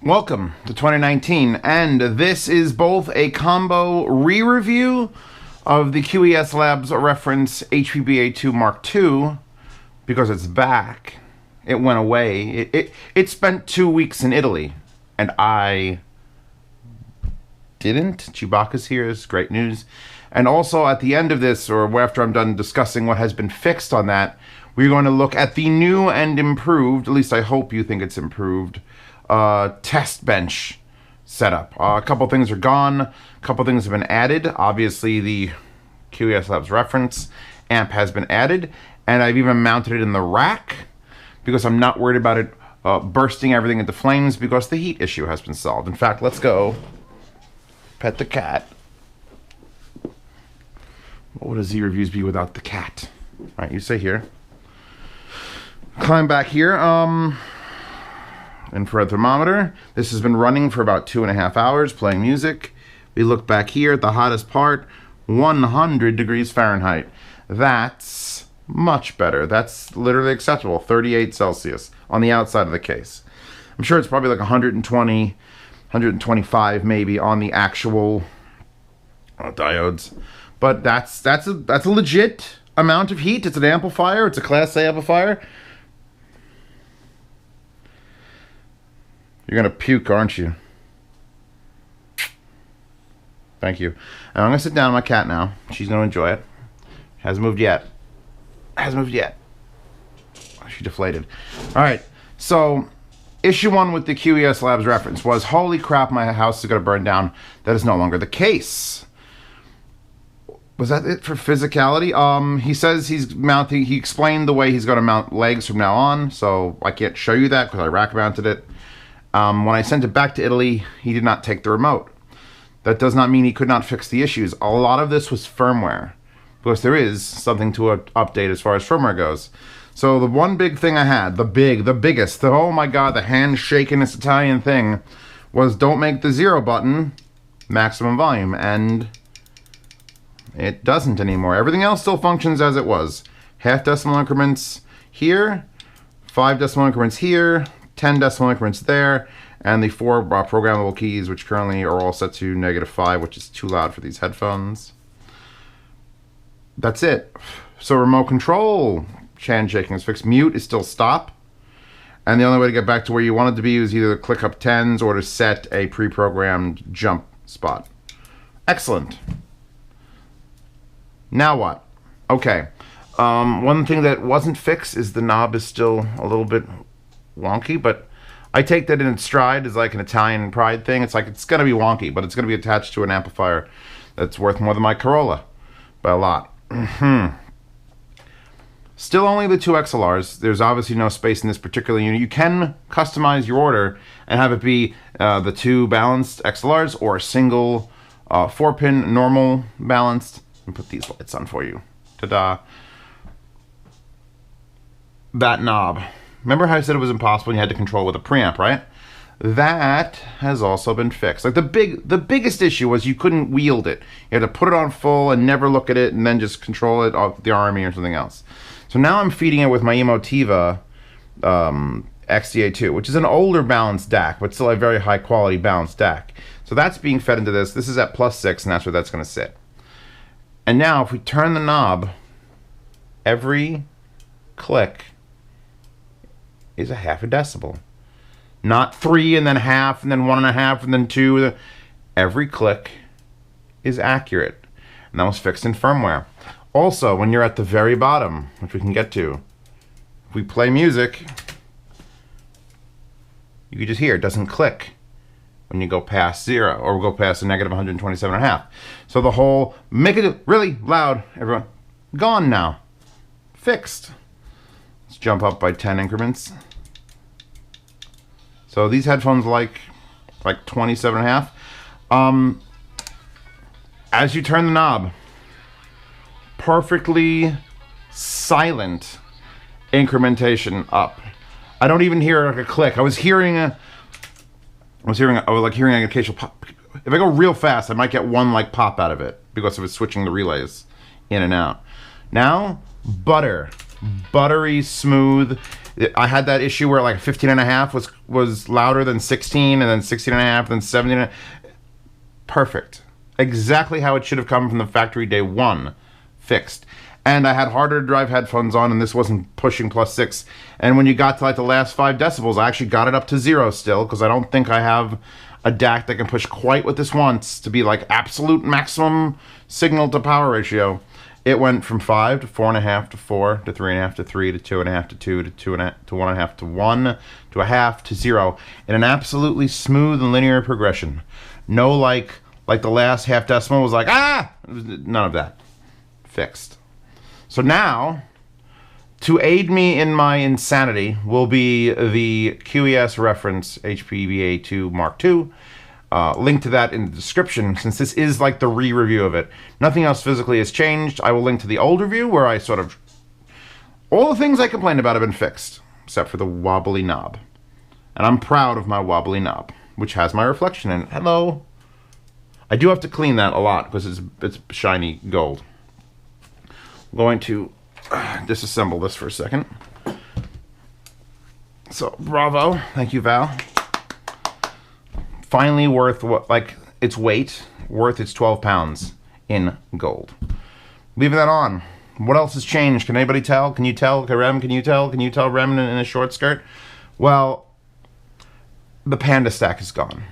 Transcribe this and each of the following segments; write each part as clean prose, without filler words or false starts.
Welcome to 2019, and this is both a combo re-review of the QES Labs reference HPBA-2 Mark II, because it's back. It went away. It spent 2 weeks in Italy, and I didn't. Chewbacca's here is great news. And also at the end of this, or after I'm done discussing what has been fixed on that, we're going to look at the new and improved, at least I hope you think it's improved, test bench setup. A couple things are gone, a couple things have been added. Obviously the QES Labs reference amp has been added, and I've even mounted it in the rack because I'm not worried about it bursting everything into flames because the heat issue has been solved. In fact, let's go pet the cat. What would a Z reviews be without the cat? All right, you stay here. Climb back here. Infrared thermometer. This has been running for about 2.5 hours, playing music. We look back here at the hottest part, 100 degrees Fahrenheit. That's much better. That's literally acceptable, 38 Celsius on the outside of the case. I'm sure it's probably like 120, 125 maybe on the actual diodes. But that's a legit amount of heat. It's an amplifier. It's a Class A amplifier. You're gonna puke, aren't you? Thank you. Now I'm gonna sit down with my cat now. She's gonna enjoy it. Hasn't moved yet. Hasn't moved yet. She deflated. All right. So issue 1 with the QES Labs reference was, holy crap, my house is gonna burn down. That is no longer the case. Was that it for physicality? He says he's mounting. He explained the way he's gonna mount legs from now on. So I can't show you that because I rack mounted it. When I sent it back to Italy, he did not take the remote. That does not mean he could not fix the issues. A lot of this was firmware, because there is something to update as far as firmware goes. So the one big thing I had, the biggest, oh my god, the hand-shaking this Italian thing, was don't make the 0 button maximum volume, and it doesn't anymore. Everything else still functions as it was. Half decimal increments here, 5 decimal increments here, 10 decimal increments there, and the 4 programmable keys, which currently are all set to -5, which is too loud for these headphones. That's it. So remote control, hand shaking is fixed. Mute is still stop. And the only way to get back to where you want it to be is either to click up 10s or to set a pre-programmed jump spot. Excellent. Now what? Okay. One thing that wasn't fixed is the knob is still a little bit wonky, but I take that in its stride as like an Italian pride thing. It's like, it's going to be wonky, but it's going to be attached to an amplifier that's worth more than my Corolla by a lot. Still only the 2 XLRs. There's obviously no space in this particular unit. You can customize your order and have it be the 2 balanced XLRs or a single 4-pin normal balanced. Let me put these lights on for you. Ta-da. That knob. Remember how I said it was impossible and you had to control with a preamp, right? That has also been fixed. Like the biggest issue was you couldn't wield it. You had to put it on full and never look at it and then just control it off the Army or something else. So now I'm feeding it with my Emotiva XDA2, which is an older balanced DAC, but still a very high quality balanced DAC. So that's being fed into this. This is at +6, and that's where that's going to sit. And now if we turn the knob, every click is a 0.5 decibel. Not 3 and then half and then 1.5 and then 2. Every click is accurate. And that was fixed in firmware. Also, when you're at the very bottom, which we can get to, if we play music, you can just hear it doesn't click when you go past 0 or go past a -127.5. So the whole, make it really loud, everyone, gone now. Fixed. Let's jump up by 10 increments. So these headphones like 27.5. As you turn the knob, perfectly silent incrementation up. I don't even hear like a click. I was hearing an occasional pop. If I go real fast, I might get one like pop out of it because of it switching the relays in and out. Now, buttery smooth, I had that issue where like 15.5 was louder than 16, and then 16.5, then 17. Perfect. Exactly how it should have come from the factory day one. Fixed. And I had harder to drive headphones on, and this wasn't pushing +6. And when you got to like the last 5 decibels, I actually got it up to 0 still, because I don't think I have a DAC that can push quite what this wants to be like absolute maximum signal to power ratio. It went from 5 to 4.5 to 4 to 3.5 to 3 to 2.5 to 2 to 2.5 to 1.5 to 1 to 0.5 to 0 in an absolutely smooth and linear progression. No like the last half decimal was like, ah! None of that. Fixed. So now, to aid me in my insanity will be the QES reference HPBA-2 Mark II. Link to that in the description, since this is like the re-review of it. Nothing else physically has changed. I will link to the old review where I sort of... all the things I complained about have been fixed, except for the wobbly knob. And I'm proud of my wobbly knob, which has my reflection in it. Hello. I do have to clean that a lot because it's shiny gold. I'm going to disassemble this for a second. So, bravo. Thank you, Val. Finally worth what, like, its weight, worth its 12 pounds in gold. Leaving that on. What else has changed? Can anybody tell? Can you tell? Rem, can you tell? Can you tell Rem in a short skirt? Well, the Panda Stack is gone.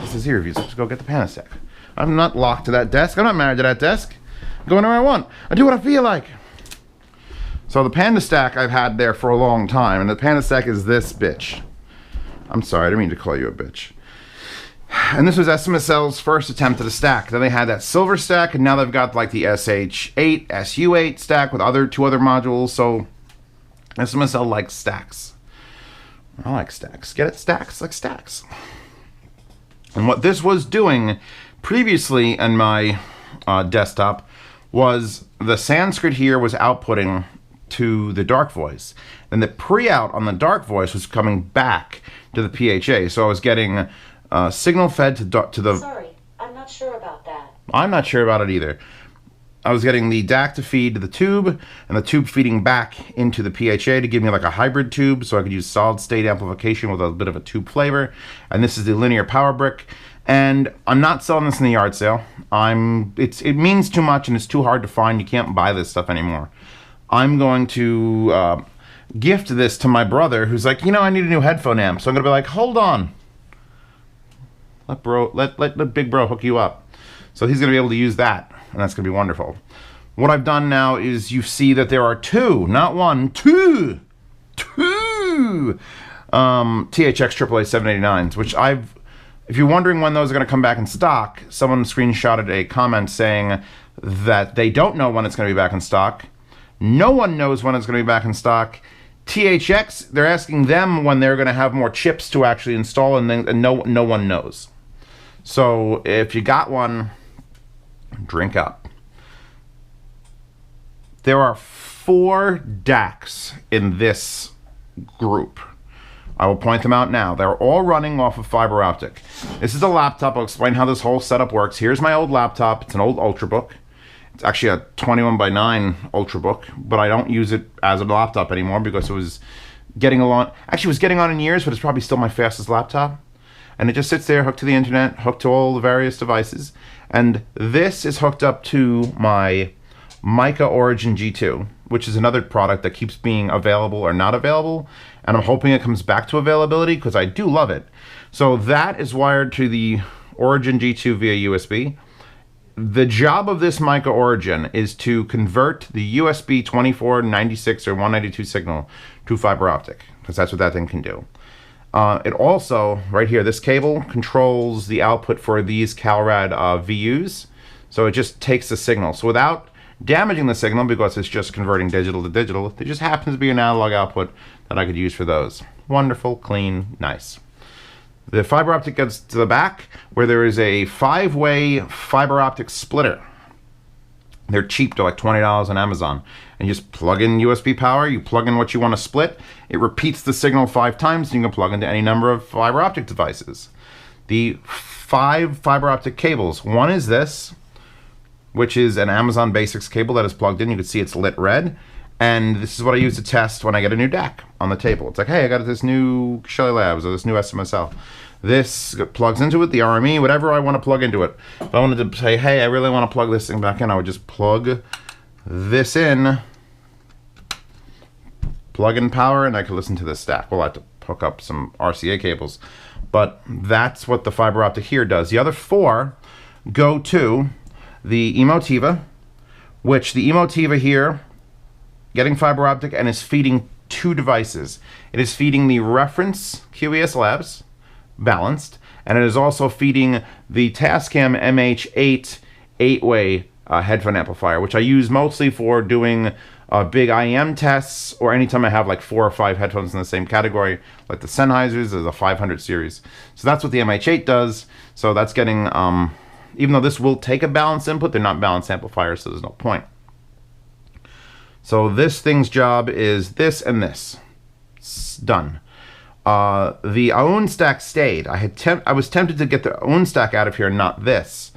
This is here reviews. Let's go get the Panda Stack. I'm not locked to that desk. I'm not married to that desk. I'm going where I want. I do what I feel like. So the Panda Stack I've had there for a long time, and the Panda Stack is this bitch. I'm sorry, I didn't mean to call you a bitch. And this was SMSL's first attempt at a stack. Then they had that silver stack, and now they've got like the SH8, SU8 stack with two other modules. So SMSL likes stacks. I like stacks. Get it? Stacks like stacks. And what this was doing previously in my desktop was the Sanskrit here was outputting to the dark voice. And the pre-out on the dark voice was coming back to the PHA. So I was getting signal fed to the... Sorry, I'm not sure about that. I'm not sure about it either. I was getting the DAC to feed to the tube, and the tube feeding back into the PHA to give me like a hybrid tube, so I could use solid state amplification with a bit of a tube flavor. And this is the linear power brick. And I'm not selling this in the yard sale. It means too much and it's too hard to find. You can't buy this stuff anymore. I'm going to gift this to my brother, who's like, you know, I need a new headphone amp. So I'm gonna be like, hold on. Let big bro hook you up. So he's gonna be able to use that, and that's gonna be wonderful. What I've done now is you see that there are two, not one, two THX AAA 789s, which if you're wondering when those are gonna come back in stock, someone screenshotted a comment saying that they don't know when it's gonna be back in stock. No one knows when it's gonna be back in stock. THX, they're asking them when they're going to have more chips to actually install, and no one knows. So if you got one, drink up. There are 4 DACs in this group. I will point them out now. They're all running off of fiber optic. This is a laptop. I'll explain how this whole setup works. Here's my old laptop. It's an old Ultrabook. It's actually a 21x9 Ultrabook, but I don't use it as a laptop anymore because it was getting along. Actually, it was getting on in years, but it's probably still my fastest laptop. And it just sits there, hooked to the internet, hooked to all the various devices. And this is hooked up to my Mica Origin G2, which is another product that keeps being available or not available. And I'm hoping it comes back to availability because I do love it. So that is wired to the Origin G2 via USB. The job of this Mica Origin is to convert the USB 2496 or 192 signal to fiber optic, because that's what that thing can do. It also, right here, this cable controls the output for these CalRad VUs, so it just takes the signal. So without damaging the signal, because it's just converting digital to digital, there just happens to be an analog output that I could use for those. Wonderful, clean, nice. The fiber optic gets to the back where there is a 5-way fiber-optic splitter. They're cheap, they're like $20 on Amazon. And you just plug in USB power, you plug in what you want to split, it repeats the signal 5 times, and you can plug into any number of fiber optic devices. The 5 fiber optic cables, one is this, which is an Amazon Basics cable that is plugged in. You can see it's lit red. And this is what I use to test when I get a new DAC on the table. It's like, hey, I got this new Shelly Labs or this new SMSL. This plugs into it, the RME, whatever I want to plug into it. If I wanted to say, hey, I really want to plug this thing back in, I would just plug this in, plug in power, and I could listen to this stack. Well, I have to hook up some RCA cables. But that's what the fiber optic here does. The other 4 go to the Emotiva, which the Emotiva here, getting fiber optic and is feeding 2 devices. It is feeding the reference QES Labs, balanced, and it is also feeding the Tascam MH8 8-way headphone amplifier, which I use mostly for doing big IEM tests, or anytime I have like 4 or 5 headphones in the same category, like the Sennheisers or the 500 series. So that's what the MH8 does. So that's getting, even though this will take a balanced input, they're not balanced amplifiers, so there's no point. So this thing's job is this and this. It's done. The Aoun stack stayed. I was tempted to get the Aoun stack out of here, not this.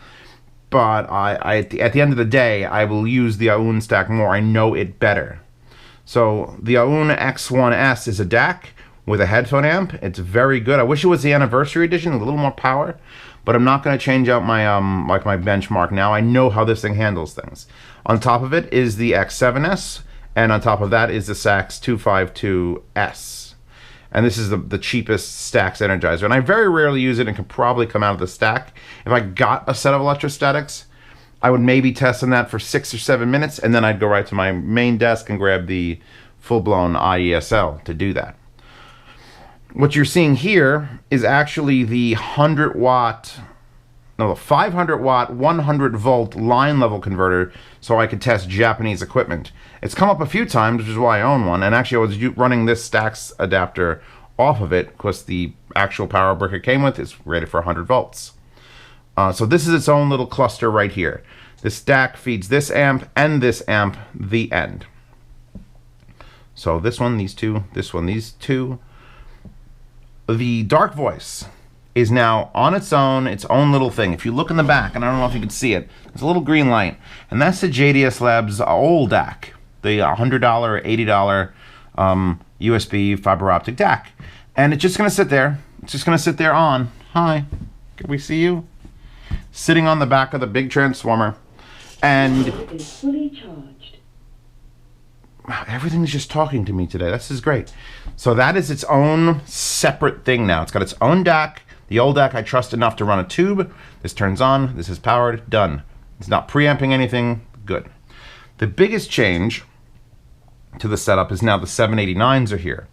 But at the end of the day, I will use the Aoun stack more. I know it better. So the Aoun X1S is a DAC with a headphone amp. It's very good. I wish it was the anniversary edition, a little more power. But I'm not going to change out my like my benchmark now. I know how this thing handles things. On top of it is the X7S, and on top of that is the Sax 252S. And this is the cheapest Stax Energizer. And I very rarely use it and can probably come out of the stack. If I got a set of electrostatics, I would maybe test on that for 6 or 7 minutes, and then I'd go right to my main desk and grab the full-blown IESL to do that. What you're seeing here is actually the 500 watt 100 volt line level converter, so I could test Japanese equipment. It's come up a few times, which is why I own one, and actually I was running this Stax adapter off of it because the actual power brick it came with is rated for 100 volts. So this is its own little cluster right here. This stack feeds this amp and this amp, the end. So this one, these two, this one, these two. The dark voice is now on its own little thing. If you look in the back, and I don't know if you can see it, there's a little green light, and that's the JDS Labs old DAC, the $100 or $80 USB fiber optic DAC. And it's just gonna sit there. It's just gonna sit there on. Hi, can we see you? Sitting on the back of the big transformer. And It is fully charged. everything's just talking to me today. This is great. So that is its own separate thing now. It's got its own DAC. The old DAC I trust enough to run a tube. This turns on. This is powered. Done. It's not preamping anything. Good. The biggest change to the setup is now the 789s are here.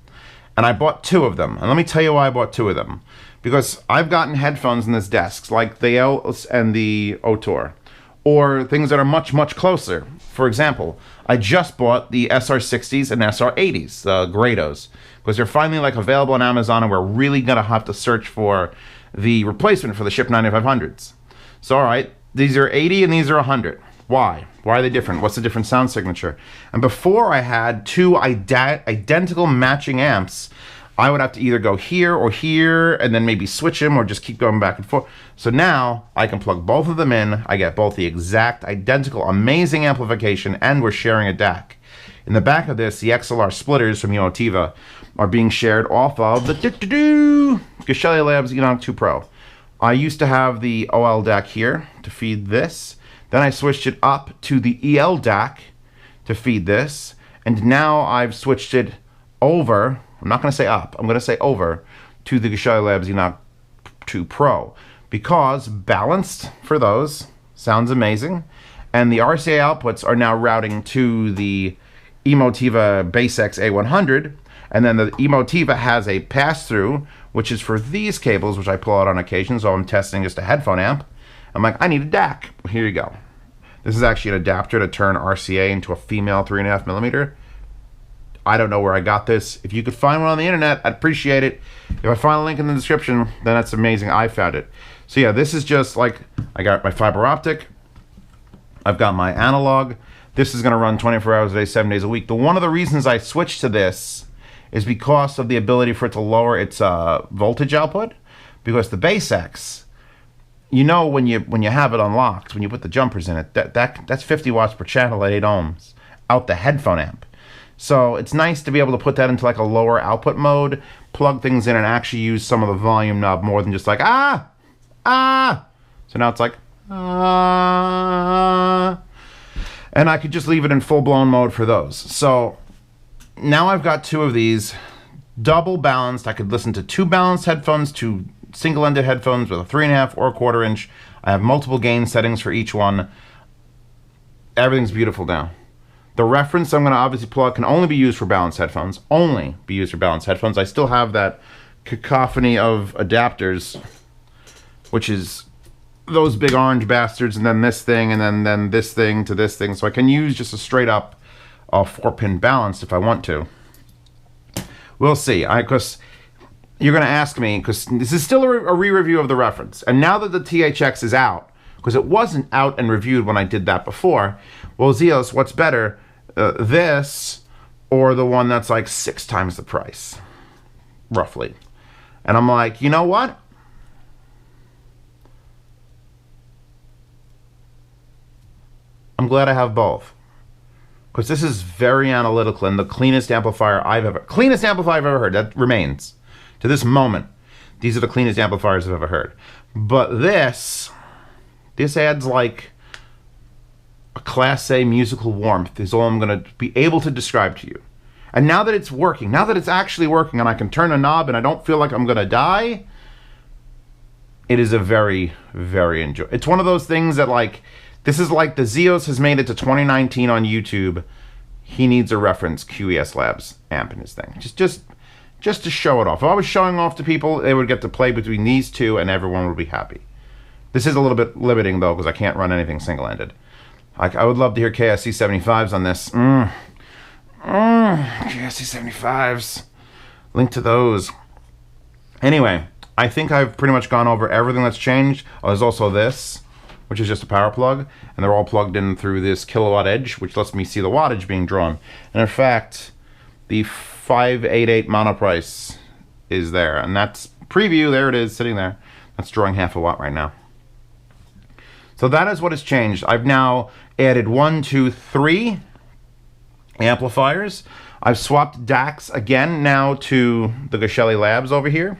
And I bought 2 of them. And let me tell you why I bought 2 of them. Because I've gotten headphones in this desk, like the ELS and the Otor, or things that are much, much closer. For example, I just bought the SR60s and SR80s, the Grados, because they're finally like available on Amazon, and we're really gonna have to search for the replacement for the Ship 9500s. So all right, these are 80 and these are 100. Why? Why are they different? What's the different sound signature? And before I had 2 identical matching amps, I would have to either go here or here and then maybe switch them or just keep going back and forth. So now I can plug both of them in. I get both the exact identical amazing amplification, and we're sharing a DAC. In the back of this, the XLR splitters from Emotiva are being shared off of the Shelly Labs Enoch 2 Pro. I used to have the OL DAC here to feed this. Then I switched it up to the EL DAC to feed this. And now I've switched it over. I'm not going to say up, I'm going to say over to the Shelly Labs Enoch 2 Pro, because balanced for those sounds amazing, and the RCA outputs are now routing to the Emotiva BassX A100, and then the Emotiva has a pass-through, which is for these cables, which I pull out on occasion, so I'm testing just a headphone amp. I'm like, I need a DAC. Well, here you go. This is actually an adapter to turn RCA into a female 3.5mm. I don't know where I got this. If you could find one on the internet, I'd appreciate it. If I find a link in the description, then that's amazing. I found it. So yeah, this is just like, I got my fiber optic. I've got my analog. This is gonna run 24 hours a day, 7 days a week. One of the reasons I switched to this is because of the ability for it to lower its voltage output. Because the BassX, you know, when you have it unlocked, when you put the jumpers in it, that's 50 watts per channel at 8 ohms out the headphone amp. So it's nice to be able to put that into like a lower output mode, plug things in, and actually use some of the volume knob more than just like, ah. So now it's like, ah. And I could just leave it in full-blown mode for those. So now I've got 2 of these, double balanced. I could listen to 2 balanced headphones, 2 single-ended headphones with a 3.5 or a 1/4 inch. I have multiple gain settings for each one. Everything's beautiful now. The reference I'm going to obviously plug can only be used for balanced headphones. Only be used for balanced headphones. I still have that cacophony of adapters, which is those big orange bastards, and then this thing, and then this thing to this thing. So I can use just a straight up 4-pin balanced if I want to. We'll see. Because you're going to ask me, because this is still a re-review of the reference. And now that the THX is out, because it wasn't out and reviewed when I did that before, well, Zeos, what's better, this or the one that's like 6 times the price, roughly? And I'm like, you know what? I'm glad I have both, because this is very analytical and the cleanest amplifier I've ever heard. That remains to this moment. These are the cleanest amplifiers I've ever heard. But this adds like a Class A musical warmth is all I'm going to be able to describe to you. And now that it's working, now that it's actually working and I can turn a knob and I don't feel like I'm going to die, it is a very, very enjoyable. It's one of those things that like, this is like the Zeos has made it to 2019 on YouTube. He needs a reference QES Labs amp in his thing. Just to show it off. If I was showing off to people, they would get to play between these 2 and everyone would be happy. This is a little bit limiting though, because I can't run anything single-ended. I would love to hear KSC 75s on this. KSC 75s. Link to those. Anyway, I think I've pretty much gone over everything that's changed. Oh, there's also this, which is just a power plug, and they're all plugged in through this kilowatt edge, which lets me see the wattage being drawn. And in fact, the 588 mono price is there, and that's preview. There it is, sitting there. That's drawing 1/2 watt right now. So that is what has changed. I've now added 1, 2, 3 amplifiers. I've swapped DACs again now to the Gashelli Labs over here,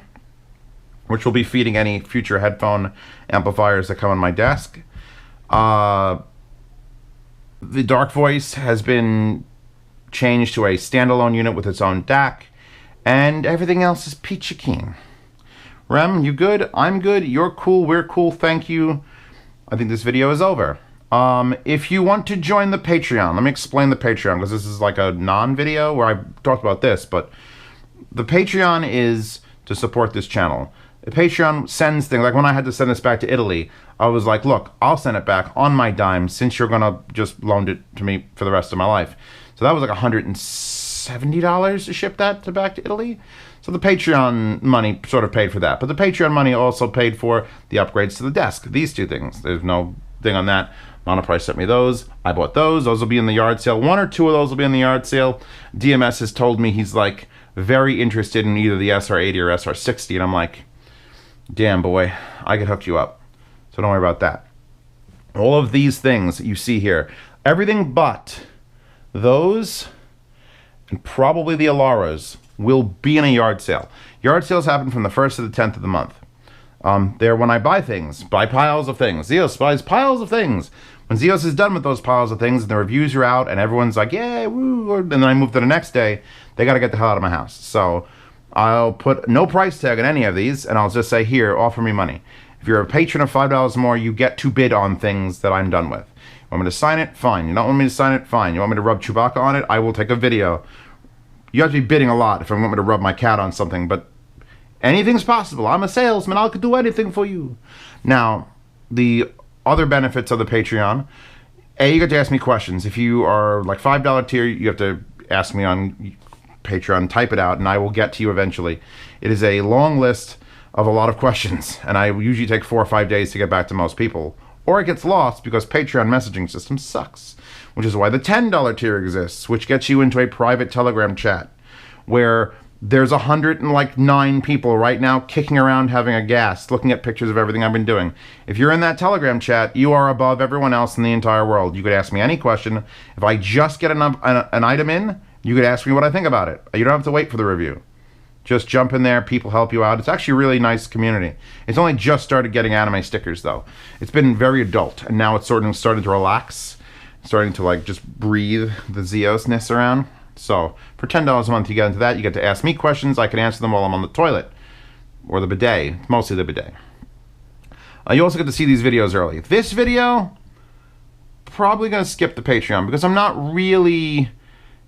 which will be feeding any future headphone amplifiers that come on my desk. The Dark Voice has been changed to a standalone unit with its own DAC, and everything else is peachy keen. Rem, you good? I'm good. You're cool. We're cool. Thank you. I think this video is over. If you want to join the Patreon, let me explain the Patreon, because this is like a non-video where I talked about this, but the Patreon is to support this channel. The Patreon sends things, like when I had to send this back to Italy, I was like, look, I'll send it back on my dime since you're gonna just loan it to me for the rest of my life. So that was like $170 to ship that back to Italy. So the Patreon money sort of paid for that. But the Patreon money also paid for the upgrades to the desk. These 2 things. There's no thing on that. Monoprice sent me those. I bought those. Those will be in the yard sale. 1 or 2 of those will be in the yard sale. DMS has told me he's like very interested in either the SR80 or SR60. And I'm like, damn boy, I could hook you up. So don't worry about that. All of these things that you see here, everything but those and probably the Alaras will be in a yard sale. Yard sales happen from the 1st to the 10th of the month. They're when I buy things, buy piles of things. Zeos buys piles of things. When Zeos is done with those piles of things and the reviews are out and everyone's like, yeah, woo, and then I move to the next day, they got to get the hell out of my house. So I'll put no price tag on any of these, and I'll just say, here, offer me money. If you're a patron of $5 more, you get to bid on things that I'm done with. You want me to sign it? Fine. You don't want me to sign it? Fine. You want me to rub Chewbacca on it? I will take a video. You have to be bidding a lot if I want me to rub my cat on something, but anything's possible. I'm a salesman. I'll do anything for you. Now, the other benefits of the Patreon, you get to ask me questions. If you are like $5 tier, you have to ask me on Patreon, type it out, and I will get to you eventually. It is a long list of a lot of questions, and I usually take 4 or 5 days to get back to most people. Or it gets lost because Patreon messaging system sucks, which is why the $10 tier exists, which gets you into a private Telegram chat where there's 109 people right now kicking around having a gas, looking at pictures of everything I've been doing. If you're in that Telegram chat, you are above everyone else in the entire world. You could ask me any question. If I just get an item in, You could ask me what I think about it. You don't have to wait for the review. Just jump in there. People help you out. It's actually a really nice community. It's only just started getting anime stickers, though. It's been very adult, and now it's starting to relax. Starting to, like, just breathe the Zeos-ness around. So, for $10 a month, you get into that. You get to ask me questions. I can answer them while I'm on the toilet. Or the bidet. Mostly the bidet. You also get to see these videos early. This video, probably going to skip the Patreon, because I'm not really...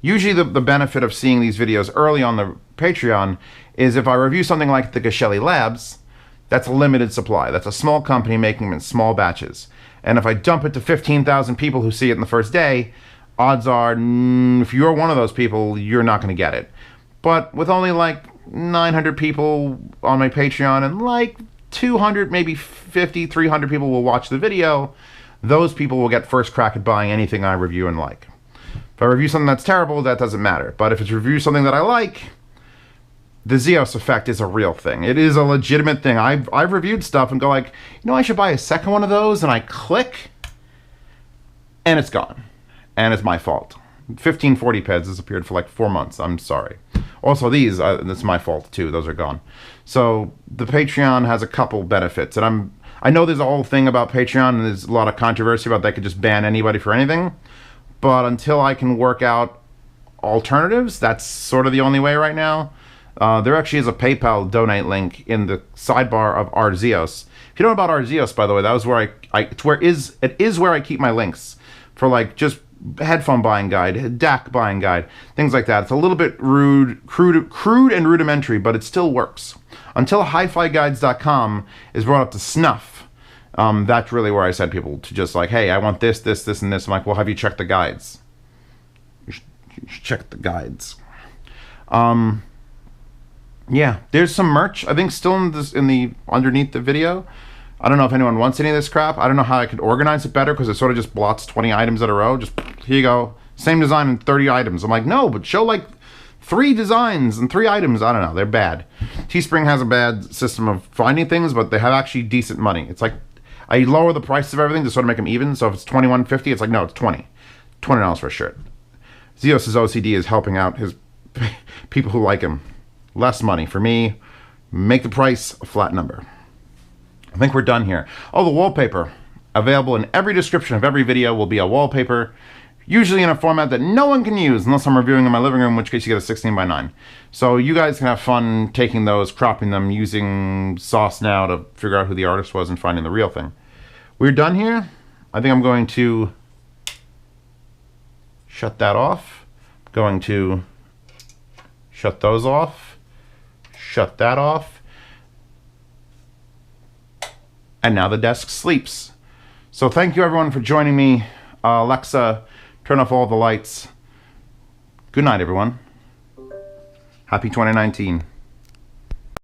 Usually the benefit of seeing these videos early on the Patreon is if I review something like the Geshelli Labs, that's a limited supply. That's a small company making them in small batches. And if I dump it to 15,000 people who see it in the first day, odds are, if you're one of those people, you're not going to get it. But with only like 900 people on my Patreon and like 200, maybe 50, 300 people will watch the video, those people will get first crack at buying anything I review and like. If I review something that's terrible, that doesn't matter. But if it's review something that I like, the Zeos effect is a real thing. It is a legitimate thing. I've reviewed stuff and go like, I should buy a second one of those, and I click, and it's gone. And it's my fault. 1540 peds disappeared for like 4 months. I'm sorry. Also, these, it's my fault too. Those are gone. So the Patreon has a couple benefits, and I know there's a whole thing about Patreon, and there's a lot of controversy about they could just ban anybody for anything. But until I can work out alternatives, that's sort of the only way right now. There actually is a PayPal donate link in the sidebar of Arzeos. If you don't know about Arzeos, by the way, that was where it is where I keep my links for like just headphone buying guide, DAC buying guide, things like that. It's a little bit crude and rudimentary, but it still works. Until HiFiGuides.com is brought up to snuff. That's really where I said people to just like, hey, I want this, this, this, and this. I'm like, well, have you checked the guides? You should check the guides. Yeah, there's some merch, I think, still in the underneath the video. I don't know if anyone wants any of this crap. I don't know how I could organize it better, because it sort of just blots 20 items in a row. Just, here you go. Same design and 30 items. I'm like, no, but show like 3 designs and 3 items. I don't know. They're bad. Teespring has a bad system of finding things, but they have actually decent money. It's like, I lower the price of everything to sort of make them even. So if it's $21.50, it's like, no, it's $20 for a shirt. Zeos' OCD is helping out his people who like him. Less money. For me, make the price a flat number. I think we're done here. Oh, the wallpaper. Available in every description of every video will be a wallpaper, usually in a format that no one can use unless I'm reviewing in my living room, in which case you get a 16:9. So you guys can have fun taking those, cropping them, using Sauce Now to figure out who the artist was and finding the real thing. We're done here. I think I'm going to shut that off. I'm going to shut those off. Shut that off. And now the desk sleeps. So thank you everyone for joining me. Alexa, turn off all the lights. Good night, everyone. Happy 2019.